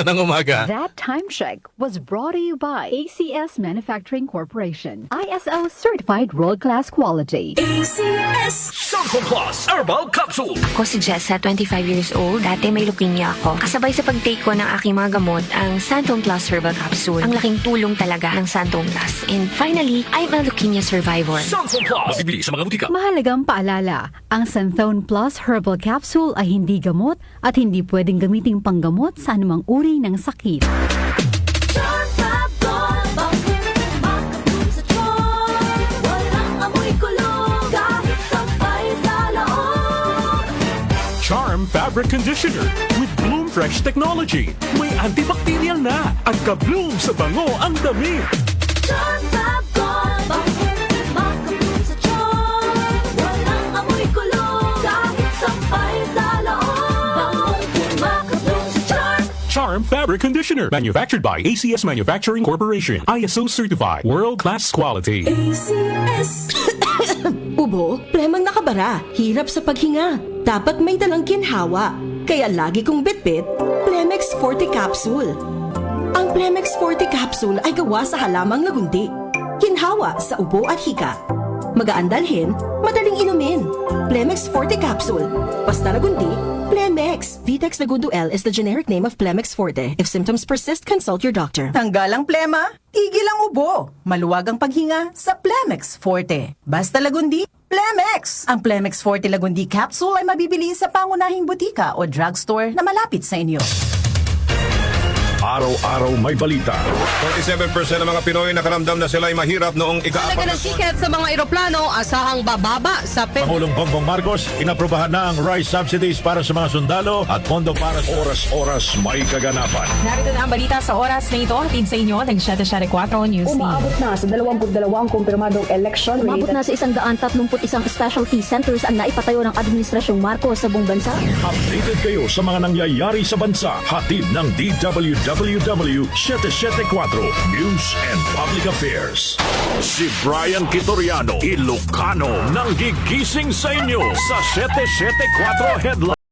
ng umaga. That time check was brought to you by ACS Manufacturing Corporation. ISO certified world-class quality. ACS Santon Plus Herbal Capsule. Ako si Jessa, 25 years old. Dati may leukemia ako. Kasabay sa pag-take ko ng aking mga gamot, ang Santon Plus Herbal Capsule. Ang laking tulong talaga ng Santon Plus. And finally, I'm a leukemia survivor. Santon Plus. Mabibili sa mga butika. Mahalagang paalala, ang Santhone Plus Herbal Capsule ay hindi gamot at hindi pwedeng gamiting panggamot sa anumang uri ng sakit. Charm Fabric Conditioner with Bloom Fresh Technology. May antibacterial na at ka-bloom sa bango ang damit. Charm Fab Gold, bakit makabloom sa charm? Walang amoy kulong, kahit sampay sa loob. Makabloom sa charm. Charm Fabric Conditioner. Manufactured by ACS Manufacturing Corporation. ISO certified. World-class quality. ACS. Ubo, premang nakabara, hirap sa paghinga. Dapat may dalang ginhawa. Kaya lagi kong bitbit, Plemex Forte Capsule. Ang Plemex Forte Capsule ay gawa sa halamang lagundi. Ginhawa sa ubo at hika. Magaan dalhin, madaling inumin. Plemex Forte Capsule. Basta lagundi, Plemex. Vitex Segundo L is the generic name of Plemex Forte. If symptoms persist, consult your doctor. Tanggal ang plema, tigil ang ubo. Maluwag ang paghinga sa Plemex Forte. Basta lagundi, Plemex! Ang Plemex Forte Lagundi Capsule ay mabibili sa pangunahing butika o drugstore na malapit sa inyo. Araw-araw may balita. 47% ng mga Pinoy nakaramdam na sila ay mahirap noong Talaga ng tiket sa mga eroplano, asahang bababa sa Pangulong Bongbong Marcos, inaprobahan na ang rice subsidies para sa mga sundalo at pondo para sa oras-oras may kaganapan. Narito na ang balita sa oras na ito, hatid sa inyo ng 774 News Team. Umaabot na sa 22 kumpirmadong election. Umabot na sa 131 specialty centers ang naipatayo ng Administrasyong Marcos sa buong bansa. Updated kayo sa mga nangyayari sa bansa. Hatid ng DWW 774 News and Public Affairs. Si Brian Kitoriano, Ilocano, nang gigising sa inyo sa 774 Headline.